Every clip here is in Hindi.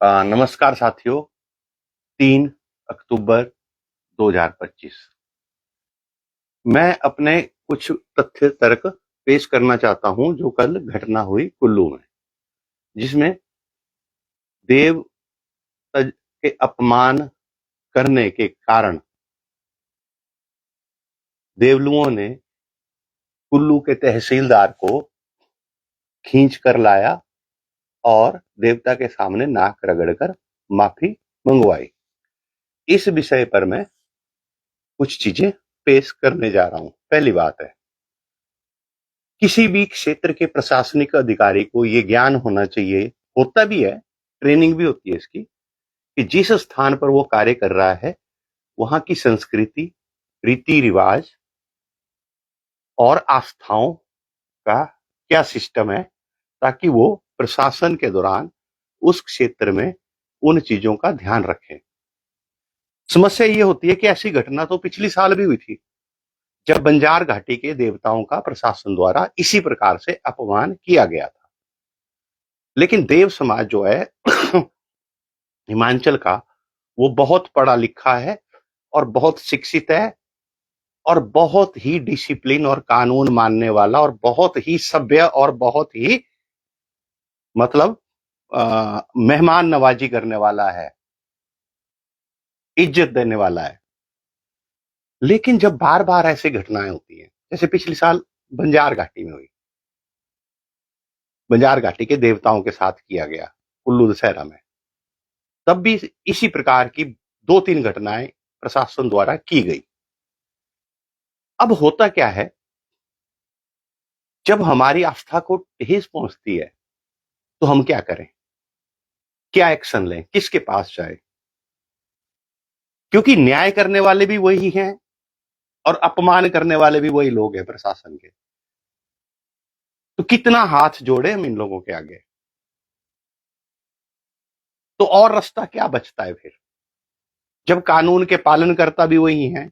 नमस्कार साथियों। 3 अक्टूबर 2025 मैं अपने कुछ तथ्य तर्क पेश करना चाहता हूं जो कल घटना हुई कुल्लू में, जिसमें देव तज के अपमान करने के कारण देवलुओं ने कुल्लू के तहसीलदार को खींच कर लाया और देवता के सामने नाक रगड़कर माफी मंगवाई। इस विषय पर मैं कुछ चीजें पेश करने जा रहा हूं। पहली बात है, किसी भी क्षेत्र के प्रशासनिक अधिकारी को ये ज्ञान होना चाहिए, होता भी है, ट्रेनिंग भी होती है इसकी, कि जिस स्थान पर वो कार्य कर रहा है वहां की संस्कृति, रीति रिवाज और आस्थाओं का क्या सिस्टम है, ताकि वो प्रशासन के दौरान उस क्षेत्र में उन चीजों का ध्यान रखें। समस्या ये होती है कि ऐसी घटना तो पिछली साल भी हुई थी, जब बंजार घाटी के देवताओं का प्रशासन द्वारा इसी प्रकार से अपमान किया गया था। लेकिन देव समाज जो है हिमाचल का, वो बहुत पढ़ा लिखा है और बहुत शिक्षित है और बहुत ही डिसिप्लिन और कानून मानने वाला और बहुत ही सभ्य और बहुत ही मतलब मेहमान नवाजी करने वाला है, इज्जत देने वाला है। लेकिन जब बार बार ऐसी घटनाएं होती हैं, जैसे पिछले साल बंजार घाटी में हुई, बंजार घाटी के देवताओं के साथ किया गया कुल्लू दशहरा में, तब भी इसी प्रकार की 2-3 घटनाएं प्रशासन द्वारा की गई। अब होता क्या है, जब हमारी आस्था को ठेस पहुंचती है तो हम क्या करें, क्या एक्शन लें, किसके पास जाए? क्योंकि न्याय करने वाले भी वही हैं और अपमान करने वाले भी वही लोग हैं प्रशासन के। तो कितना हाथ जोड़े हम इन लोगों के आगे? तो और रास्ता क्या बचता है फिर, जब कानून के पालनकर्ता भी वही हैं,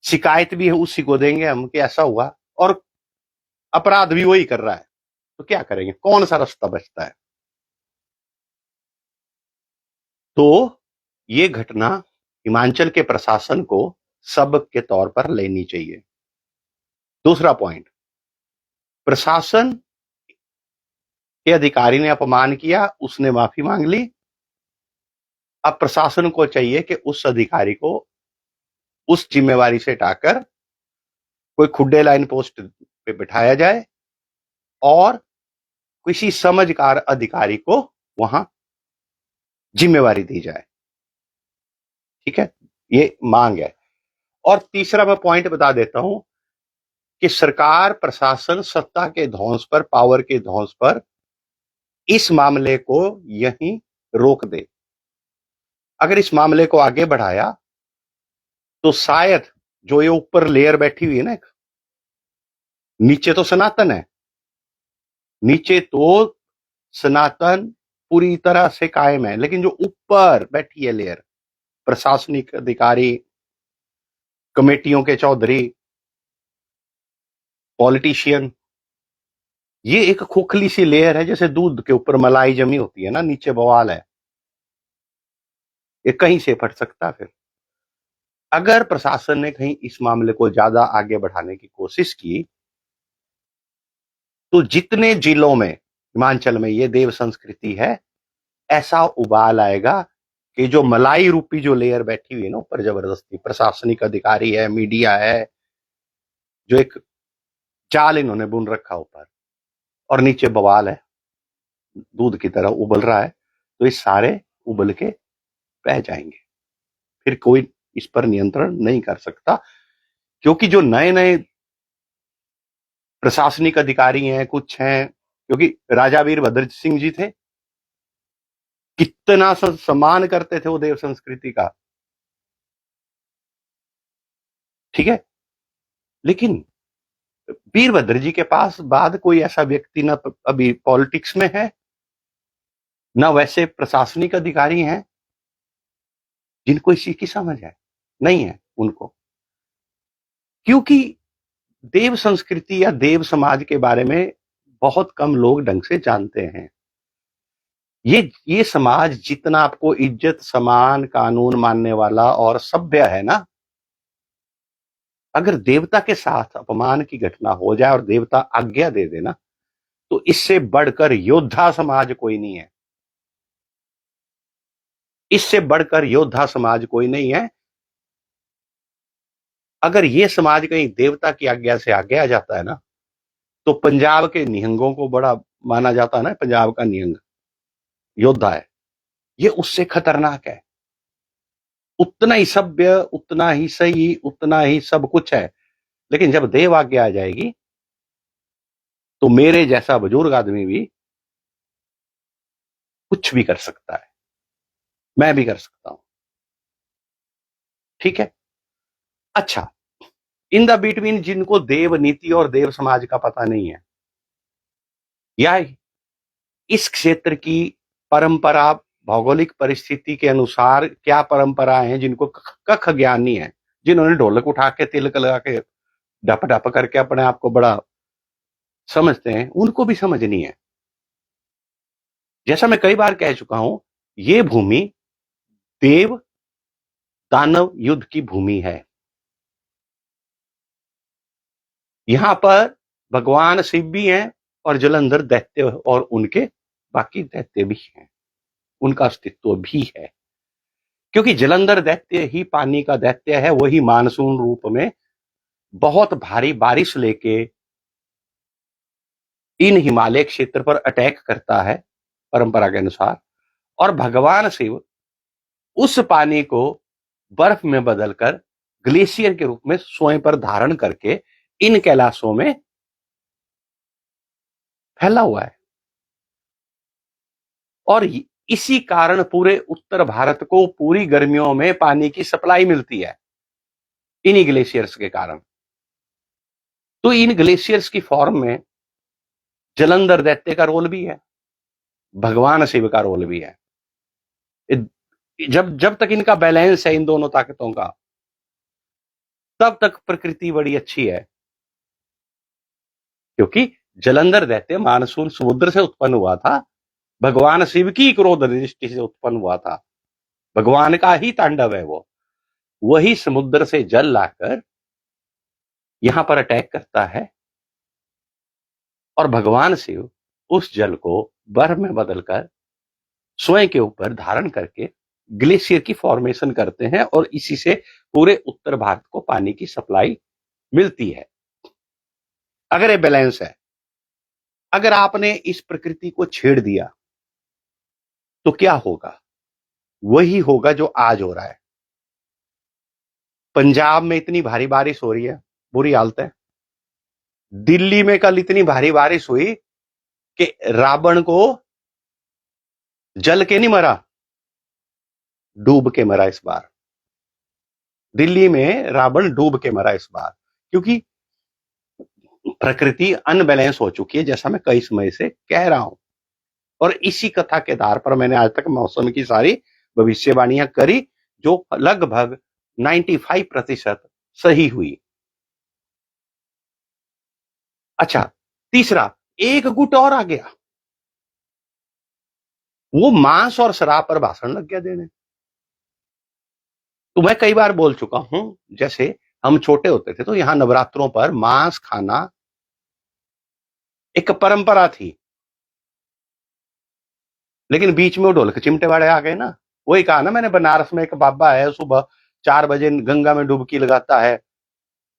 शिकायत भी है उसी को देंगे हम कि ऐसा हुआ, और अपराध भी वही कर रहा है, तो क्या करेंगे? कौन सा रास्ता बचता है? तो ये घटना हिमाचल के प्रशासन को सबक के तौर पर लेनी चाहिए। दूसरा पॉइंट, प्रशासन के अधिकारी ने अपमान किया, उसने माफी मांग ली। अब प्रशासन को चाहिए कि उस अधिकारी को उस जिम्मेवारी से हटाकर कोई खुड्डे लाइन पोस्ट पे बिठाया जाए और किसी समझदार अधिकारी को वहां जिम्मेवारी दी जाए। ठीक है, ये मांग है। और तीसरा मैं पॉइंट बता देता हूं कि सरकार, प्रशासन सत्ता के धौंस पर, पावर के धौंस पर इस मामले को यहीं रोक दे। अगर इस मामले को आगे बढ़ाया तो शायद जो ये ऊपर लेयर बैठी हुई है ना, नीचे तो सनातन है, नीचे तो सनातन पूरी तरह से कायम है, लेकिन जो ऊपर बैठी है लेयर, प्रशासनिक अधिकारी, कमेटियों के चौधरी, पॉलिटिशियन, ये एक खोखली सी लेयर है, जैसे दूध के ऊपर मलाई जमी होती है ना, नीचे बवाल है, ये कहीं से फट सकता। फिर अगर प्रशासन ने कहीं इस मामले को ज्यादा आगे बढ़ाने की कोशिश की तो जितने जिलों में हिमाचल में ये देव संस्कृति है, ऐसा उबाल आएगा कि जो मलाई रूपी जो लेयर बैठी हुई है ना ऊपर, जबरदस्ती प्रशासनिक अधिकारी है, मीडिया है, जो एक जाल इन्होंने बुन रखा ऊपर और नीचे बवाल है, दूध की तरह उबल रहा है, तो ये सारे उबल के बह जाएंगे। फिर कोई इस पर नियंत्रण नहीं कर सकता, क्योंकि जो नए नए प्रशासनिक अधिकारी हैं, कुछ हैं, क्योंकि राजा वीरभद्र सिंह जी थे, कितना सम्मान करते थे वो देव संस्कृति का, ठीक है। लेकिन वीरभद्र जी के पास बाद कोई ऐसा व्यक्ति ना अभी पॉलिटिक्स में है, ना वैसे प्रशासनिक अधिकारी हैं जिनको इसी की समझ है, नहीं है उनको। क्योंकि देव संस्कृति या देव समाज के बारे में बहुत कम लोग ढंग से जानते हैं। ये समाज जितना आपको इज्जत, सम्मान, कानून मानने वाला और सभ्य है ना, अगर देवता के साथ अपमान की घटना हो जाए और देवता आज्ञा दे देना, तो इससे बढ़कर योद्धा समाज कोई नहीं है। इससे बढ़कर योद्धा समाज कोई नहीं है। अगर ये समाज कहीं देवता की आज्ञा से आगे आ जाता है ना, तो पंजाब के निहंगों को बड़ा माना जाता है ना, पंजाब का निहंग योद्धा है, ये उससे खतरनाक है। उतना ही सभ्य, उतना ही सही, उतना ही सब कुछ है, लेकिन जब देव आज्ञा आ जाएगी तो मेरे जैसा बुजुर्ग आदमी भी कुछ भी कर सकता है, मैं भी कर सकता हूं। ठीक है। अच्छा, इन द बिटवीन जिनको देव नीति और देव समाज का पता नहीं है, या इस क्षेत्र की परंपरा, भौगोलिक परिस्थिति के अनुसार क्या परंपराएं हैं, जिनको कख ज्ञान नहीं है, जिन्होंने ढोलक उठा के तिलक लगा के ढप ढप करके अपने आप को बड़ा समझते हैं, उनको भी समझनी है। जैसा मैं कई बार कह चुका हूं, ये भूमि देव दानव युद्ध की भूमि है। यहां पर भगवान शिव भी हैं और जलंधर दैत्य और उनके बाकी दैत्य भी हैं, उनका अस्तित्व भी है, क्योंकि जलंधर दैत्य ही पानी का दैत्य है। वही मानसून रूप में बहुत भारी बारिश लेके इन हिमालय क्षेत्र पर अटैक करता है परंपरा के अनुसार, और भगवान शिव उस पानी को बर्फ में बदलकर ग्लेशियर के रूप में स्वयं पर धारण करके इन कैलाशों में फैला हुआ है। और इसी कारण पूरे उत्तर भारत को पूरी गर्मियों में पानी की सप्लाई मिलती है, इन्हीं ग्लेशियर्स के कारण। तो इन ग्लेशियर्स की फॉर्म में जलंधर दैत्य का रोल भी है, भगवान शिव का रोल भी है। जब जब तक इनका बैलेंस है इन दोनों ताकतों का, तब तक प्रकृति बड़ी अच्छी है, क्योंकि जलंधर दैत्य मानसून समुद्र से उत्पन्न हुआ था, भगवान शिव की क्रोध दृष्टि से उत्पन्न हुआ था, भगवान का ही तांडव है वो। वही समुद्र से जल लाकर यहां पर अटैक करता है, और भगवान शिव उस जल को बर्फ में बदलकर स्वयं के ऊपर धारण करके ग्लेशियर की फॉर्मेशन करते हैं, और इसी से पूरे उत्तर भारत को पानी की सप्लाई मिलती है। अगर ये बैलेंस है, अगर आपने इस प्रकृति को छेड़ दिया तो क्या होगा? वही होगा जो आज हो रहा है। पंजाब में इतनी भारी बारिश हो रही है, बुरी हालत है। दिल्ली में कल इतनी भारी बारिश हुई कि रावण को जल के नहीं मरा, डूब के मरा इस बार। दिल्ली में रावण डूब के मरा इस बार, क्योंकि प्रकृति अनबैलेंस हो चुकी है, जैसा मैं कई समय से कह रहा हूं। और इसी कथा के आधार पर मैंने आज तक मौसम की सारी भविष्यवाणियां करी, जो लगभग 95% सही हुई। अच्छा, तीसरा, एक गुट और आ गया, वो मांस और शराब पर भाषण लग गया देने। तो मैं कई बार बोल चुका हूं, जैसे हम छोटे होते थे तो यहां नवरात्रों पर मांस खाना एक परंपरा थी, लेकिन बीच में वो ढोलक चिमटे वाले आ गए ना। वही कहा ना मैंने, बनारस में एक बाबा है, सुबह 4 बजे गंगा में डुबकी लगाता है,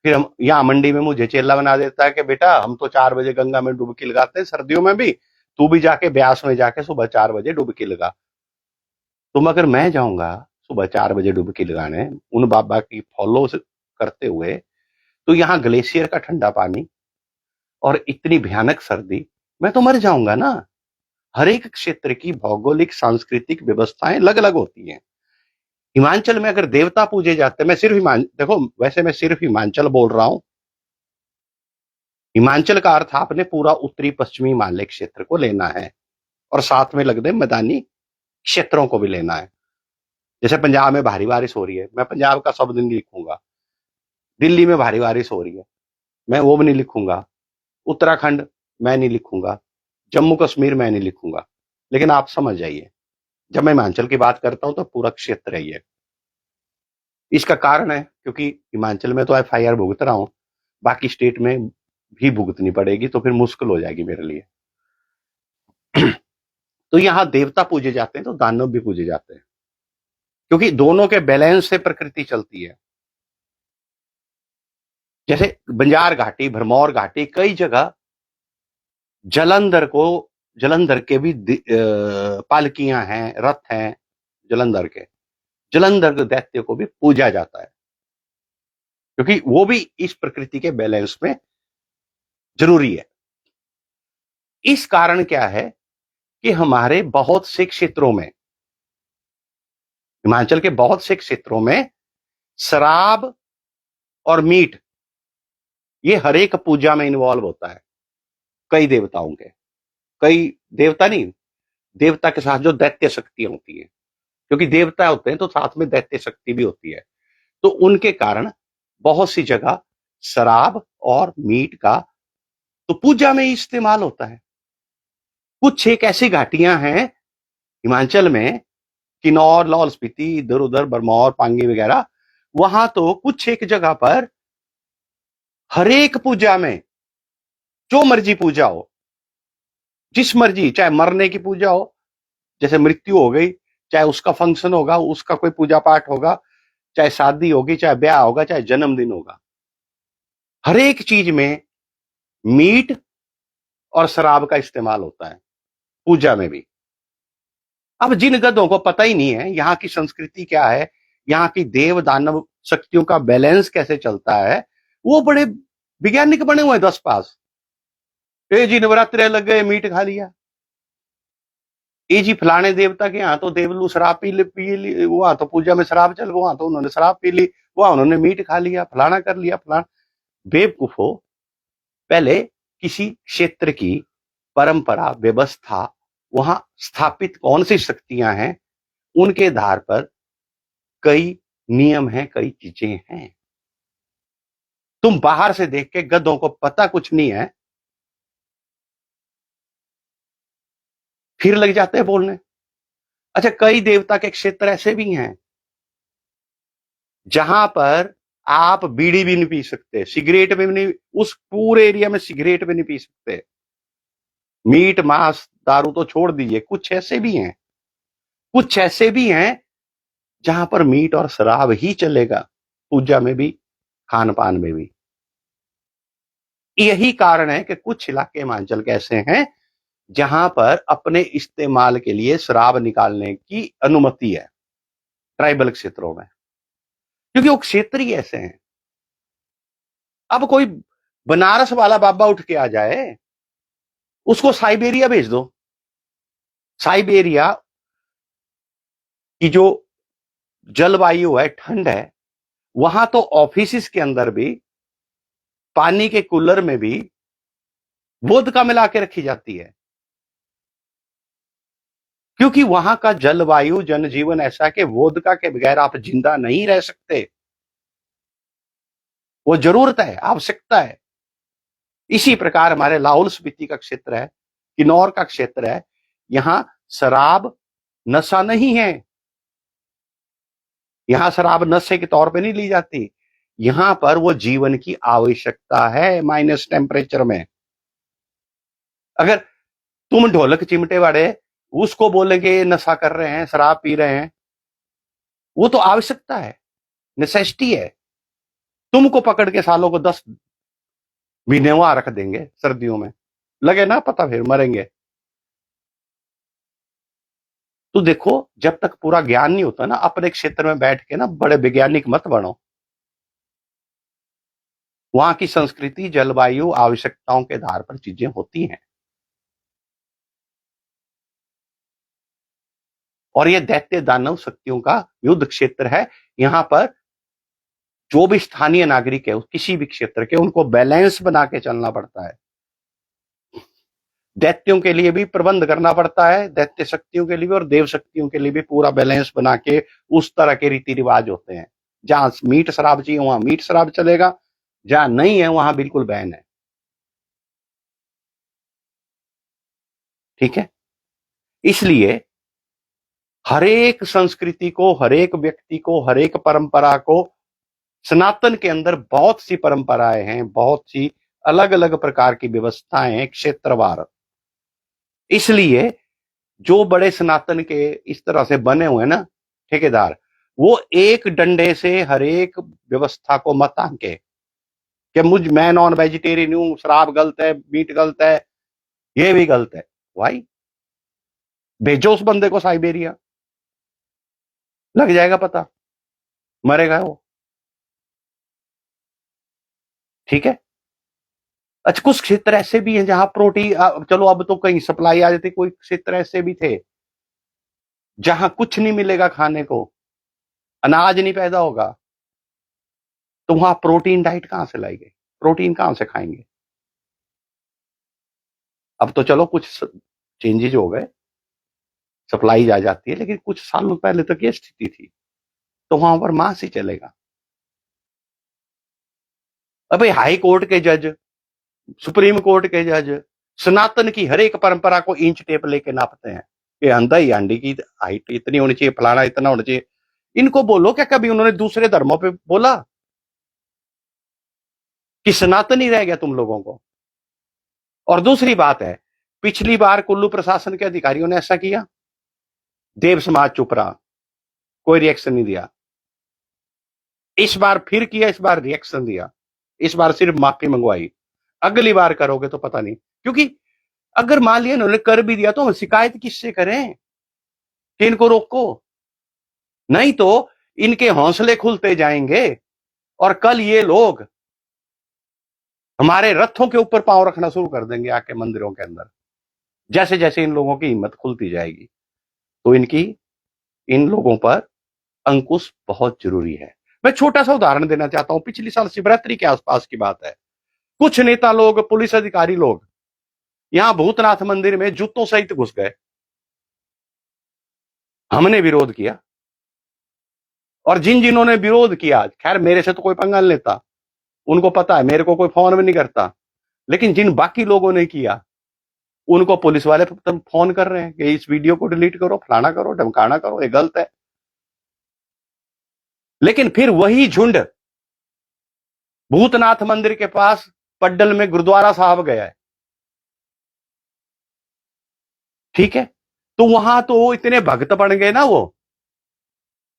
फिर हम यहाँ मंडी में मुझे चेला बना देता है कि बेटा हम तो 4 बजे गंगा में डुबकी लगाते हैं सर्दियों में भी, तू भी जाके ब्यास में जाके सुबह 4 बजे डुबकी लगा। तुम अगर मैं जाऊंगा सुबह 4 बजे डुबकी लगाने उन बाबा की फॉलो करते हुए, तो यहाँ ग्लेशियर का ठंडा पानी और इतनी भयानक सर्दी, मैं तो मर जाऊंगा ना। हर एक क्षेत्र की भौगोलिक सांस्कृतिक व्यवस्थाएं अलग अलग होती हैं। हिमाचल में अगर देवता पूजे जाते हैं, मैं सिर्फ देखो वैसे मैं सिर्फ हिमाचल बोल रहा हूं। हिमाचल का अर्थ आपने पूरा उत्तरी पश्चिमी हिमालय क्षेत्र को लेना है, और साथ में लगते मैदानी क्षेत्रों को भी लेना है। जैसे पंजाब में भारी बारिश हो रही है, मैं पंजाब का शब्द नहीं लिखूंगा। दिल्ली में भारी बारिश हो रही है, मैं वो भी नहीं लिखूंगा। उत्तराखंड मैं नहीं लिखूंगा, जम्मू कश्मीर मैं नहीं लिखूंगा। लेकिन आप समझ जाइए, जब मैं हिमाचल की बात करता हूं तो पूरा क्षेत्र है ये। इसका कारण है क्योंकि हिमाचल में तो एफआईआर भुगत रहा हूं, बाकी स्टेट में भी भुगतनी पड़ेगी, तो फिर मुश्किल हो जाएगी मेरे लिए। तो यहां देवता पूजे जाते हैं तो दानव भी पूजे जाते हैं, क्योंकि दोनों के बैलेंस से प्रकृति चलती है। जैसे बंजार घाटी, भरमौर घाटी, कई जगह जलंधर के भी पालकियां हैं, रथ हैं जलंधर के। जलंधर के दैत्य को भी पूजा जाता है, क्योंकि वो भी इस प्रकृति के बैलेंस में जरूरी है। इस कारण क्या है कि हमारे बहुत से क्षेत्रों में, हिमाचल के बहुत से क्षेत्रों में शराब और मीट, ये हर एक पूजा में इन्वॉल्व होता है। कई देवताओं के, कई देवता नहीं, देवता के साथ जो दैत्य शक्तियां होती है, क्योंकि देवता होते हैं तो साथ में दैत्य शक्ति भी होती है, तो उनके कारण बहुत सी जगह शराब और मीट का तो पूजा में ही इस्तेमाल होता है। कुछ एक ऐसी घाटियां हैं हिमाचल में, किन्नौर, लाहौल स्पीति, इधर उधर बरमौर, पांगी वगैरह, वहां तो कुछ एक जगह पर हर एक पूजा में, जो मर्जी पूजा हो, जिस मर्जी, चाहे मरने की पूजा हो, जैसे मृत्यु हो गई, चाहे उसका फंक्शन होगा, उसका कोई पूजा पाठ होगा, चाहे शादी होगी, चाहे ब्याह होगा, चाहे जन्मदिन होगा, हर एक चीज में मीट और शराब का इस्तेमाल होता है, पूजा में भी। अब जिन गधों को पता ही नहीं है यहाँ की संस्कृति क्या है, यहाँ की देव दानव शक्तियों का बैलेंस कैसे चलता है, वो बड़े वैज्ञानिक बने हुए 10 पास। ए जी नवरात्रे लग गए, मीट खा लिया। ए जी फलाने देवता के यहाँ तो देवलू शराब पी ली, वहां तो पूजा में शराब चल, वहां तो उन्होंने शराब पी ली, वहां उन्होंने मीट खा लिया, फलाना कर लिया, फलाना। बेवकूफो, पहले किसी क्षेत्र की परंपरा, व्यवस्था, वहां स्थापित कौन सी शक्तियां हैं, उनके आधार पर कई नियम हैं, कई चीजें हैं। तुम बाहर से देख के गधों को पता कुछ नहीं है, फिर लग जाते हैं बोलने। अच्छा, कई देवता के क्षेत्र ऐसे भी हैं जहां पर आप बीड़ी भी नहीं पी सकते, सिगरेट भी नहीं, उस पूरे एरिया में सिगरेट भी नहीं पी सकते। मीट मांस दारू तो छोड़ दीजिए, कुछ ऐसे भी हैं, कुछ ऐसे भी हैं जहां पर मीट और शराब ही चलेगा, पूजा में भी, खान पान में भी। यही कारण है कि कुछ इलाके हिमाचल के ऐसे हैं जहां पर अपने इस्तेमाल के लिए शराब निकालने की अनुमति है, ट्राइबल क्षेत्रों में, क्योंकि वो क्षेत्र ही ऐसे हैं। अब कोई बनारस वाला बाबा उठ के आ जाए, उसको साइबेरिया भेज दो। साइबेरिया की जो जलवायु है, ठंड है, वहां तो ऑफिस के अंदर भी, पानी के कूलर में भी वोदका मिला के रखी जाती है, क्योंकि वहां का जलवायु, जनजीवन ऐसा है कि वोदका के बगैर आप जिंदा नहीं रह सकते। वो जरूरत है, आवश्यकता है। इसी प्रकार हमारे लाहौल स्पीति का क्षेत्र है, किन्नौर का क्षेत्र है, यहां शराब नशा नहीं है। यहां शराब नशे के तौर पे नहीं ली जाती, यहां पर वो जीवन की आवश्यकता है। माइनस टेम्परेचर में अगर तुम ढोलक चिमटे वाले उसको बोलेंगे नशा कर रहे हैं, शराब पी रहे हैं, वो तो आवश्यकता है, नेसेसिटी है। तुमको पकड़ के सालों को 10 महीने वहां रख देंगे सर्दियों में, लगे ना पता, फिर मरेंगे। तो देखो, जब तक पूरा ज्ञान नहीं होता ना, अपने क्षेत्र में बैठ के ना बड़े वैज्ञानिक मत बनो। वहां की संस्कृति, जलवायु, आवश्यकताओं के आधार पर चीजें होती हैं। और ये दैत्य दानव शक्तियों का युद्ध क्षेत्र है। यहां पर जो भी स्थानीय नागरिक है किसी भी क्षेत्र के, उनको बैलेंस बना के चलना पड़ता है। दैत्यों के लिए भी प्रबंध करना पड़ता है, दैत्य शक्तियों के लिए भी और देव शक्तियों के लिए भी पूरा बैलेंस बना के उस तरह के रीति रिवाज होते हैं। जहां मीट शराब चाहिए वहां मीट शराब चलेगा, जहां नहीं है वहां बिल्कुल बैन है। ठीक है, इसलिए हर एक संस्कृति को, हर एक व्यक्ति को, हर एक परंपरा को, सनातन के अंदर बहुत सी परंपराएं हैं, बहुत सी अलग अलग प्रकार की व्यवस्थाएं हैं क्षेत्रवार। इसलिए जो बड़े सनातन के इस तरह से बने हुए हैं ना ठेकेदार, वो एक डंडे से हर एक व्यवस्था को मत आंके कि मैं नॉन वेजिटेरियन हूं, शराब गलत है, मीट गलत है, ये भी गलत है। भाई भेजो उस बंदे को साइबेरिया, लग जाएगा पता, मरेगा वो। ठीक है। अच्छा, कुछ क्षेत्र ऐसे भी हैं जहां प्रोटीन, चलो अब तो कहीं सप्लाई आ जाती, कोई क्षेत्र ऐसे भी थे जहां कुछ नहीं मिलेगा खाने को, अनाज नहीं पैदा होगा, तो वहां प्रोटीन डाइट कहां से लाएंगे, प्रोटीन कहां से खाएंगे। अब तो चलो कुछ चेंजेज हो गए, सप्लाई आ जाती है, लेकिन कुछ सालों पहले तक ये स्थिति थी, तो वहां पर मांस ही चलेगा। अब हाई कोर्ट के जज, सुप्रीम कोर्ट के जज सनातन की हर एक परंपरा को इंच टेप लेके नापते हैं कि अंधा ही अंडी की हाइट इतनी होनी चाहिए, फलाना इतना होना चाहिए। इनको बोलो क्या कभी उन्होंने दूसरे धर्मों पे बोला कि सनातन ही रह गया तुम लोगों को। और दूसरी बात है, पिछली बार कुल्लू प्रशासन के अधिकारियों ने ऐसा किया, देव समाज चुप रहा, कोई रिएक्शन नहीं दिया। इस बार फिर किया, इस बार रिएक्शन दिया, इस बार सिर्फ माफी मंगवाई। अगली बार करोगे तो पता नहीं, क्योंकि अगर मान लिया उन्होंने कर भी दिया तो हम शिकायत किससे करें कि इनको रोको, नहीं तो इनके हौसले खुलते जाएंगे और कल ये लोग हमारे रथों के ऊपर पांव रखना शुरू कर देंगे आके मंदिरों के अंदर, जैसे जैसे इन लोगों की हिम्मत खुलती जाएगी। तो इन लोगों पर अंकुश बहुत जरूरी है। मैं छोटा सा उदाहरण देना चाहता हूं, पिछले साल शिवरात्रि के आसपास की बात है, कुछ नेता लोग, पुलिस अधिकारी लोग यहां भूतनाथ मंदिर में जूतों सहित घुस गए। हमने विरोध किया, और जिन्होंने विरोध किया, खैर मेरे से तो कोई पंगा नहीं लेता, उनको पता है मेरे को कोई फोन भी नहीं करता, लेकिन जिन बाकी लोगों ने किया उनको पुलिस वाले फोन कर रहे हैं कि इस वीडियो को डिलीट करो, फलाना करो, ढमकाना करो, ये गलत है। लेकिन फिर वही झुंड भूतनाथ मंदिर के पास पड्डल में गुरुद्वारा साहब गया है। ठीक है, तो वहां तो इतने भक्त बन गए ना वो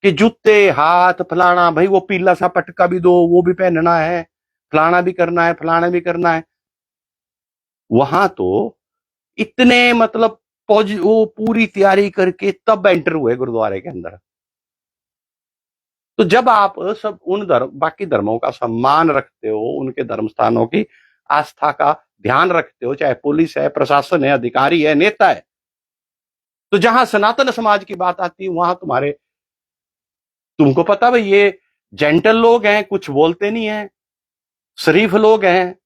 कि जूते हाथ फलाना, भाई वो पीला सा पटका भी दो, वो भी पहनना है, फलाना भी करना है, फलाना भी करना है। वहां तो इतने मतलब वो पूरी तैयारी करके तब एंटर हुए गुरुद्वारे के अंदर। तो जब आप सब उन बाकी धर्मों का सम्मान रखते हो, उनके धर्म स्थानों की आस्था का ध्यान रखते हो, चाहे पुलिस है, प्रशासन है, अधिकारी है, नेता है, तो जहां सनातन समाज की बात आती है वहां तुमको पता भाई ये जेंटल लोग हैं, कुछ बोलते नहीं है, शरीफ लोग हैं,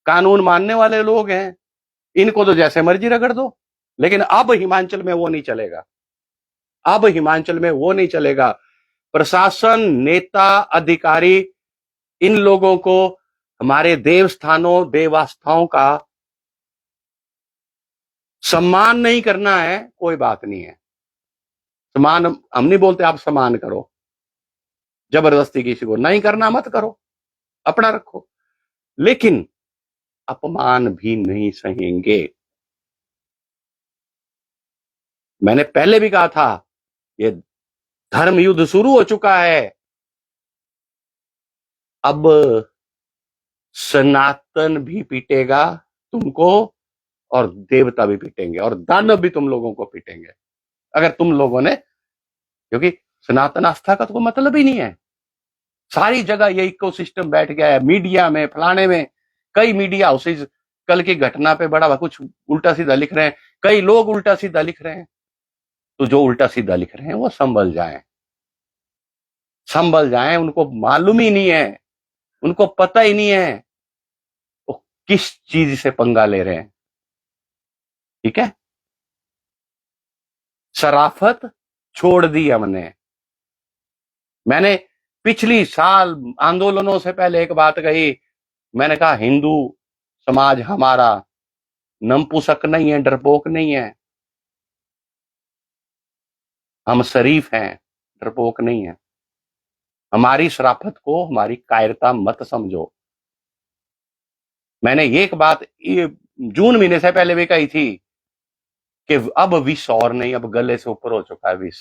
कानून मानने वाले लोग हैं, इनको तो जैसे मर्जी रगड़ दो। लेकिन अब हिमाचल में वो नहीं चलेगा, अब हिमाचल में वो नहीं चलेगा। प्रशासन, नेता, अधिकारी इन लोगों को हमारे देवस्थानों, देवास्थाओं का सम्मान नहीं करना है, कोई बात नहीं है, सम्मान हम नहीं बोलते, आप सम्मान करो, जबरदस्ती किसी को नहीं करना मत करो, अपना रखो, लेकिन अपमान भी नहीं सहेंगे। मैंने पहले भी कहा था, ये धर्म युद्ध शुरू हो चुका है। अब सनातन भी पीटेगा तुमको, और देवता भी पीटेंगे, और दानव भी तुम लोगों को पीटेंगे अगर तुम लोगों ने, क्योंकि सनातन आस्था का तो कोई मतलब ही नहीं है। सारी जगह ये इकोसिस्टम बैठ गया है, मीडिया में, फलाने में, कई मीडिया हाउसेज कल की घटना पे बड़ा कुछ उल्टा सीधा लिख रहे हैं, कई लोग उल्टा सीधा लिख रहे हैं। तो जो उल्टा सीधा लिख रहे हैं वो संभल जाएं, संभल जाएं, उनको मालूम ही नहीं है, उनको पता ही नहीं है वो किस चीज से पंगा ले रहे हैं। ठीक है, शराफत छोड़ दी हमने। मैंने पिछली साल आंदोलनों से पहले एक बात कही, मैंने कहा हिंदू समाज हमारा नपुंसक नहीं है, डरपोक नहीं है। हम शरीफ हैं, डरपोक नहीं है। हमारी शराफत को हमारी कायरता मत समझो। मैंने एक बात ये जून महीने से पहले भी कही थी कि अब विष और नहीं, अब गले से ऊपर हो चुका है विष,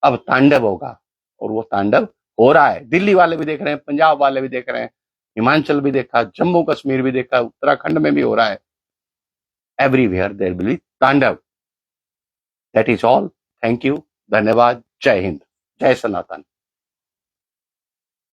अब तांडव होगा। और वो तांडव हो रहा है। दिल्ली वाले भी देख रहे हैं, पंजाब वाले भी देख रहे हैं, हिमाचल भी देखा, जम्मू कश्मीर भी देखा, उत्तराखंड में भी हो रहा है। एवरीवेयर देयर विल बी तांडव। That is all. Thank you, धन्यवाद, जय हिंद, जय सनातन।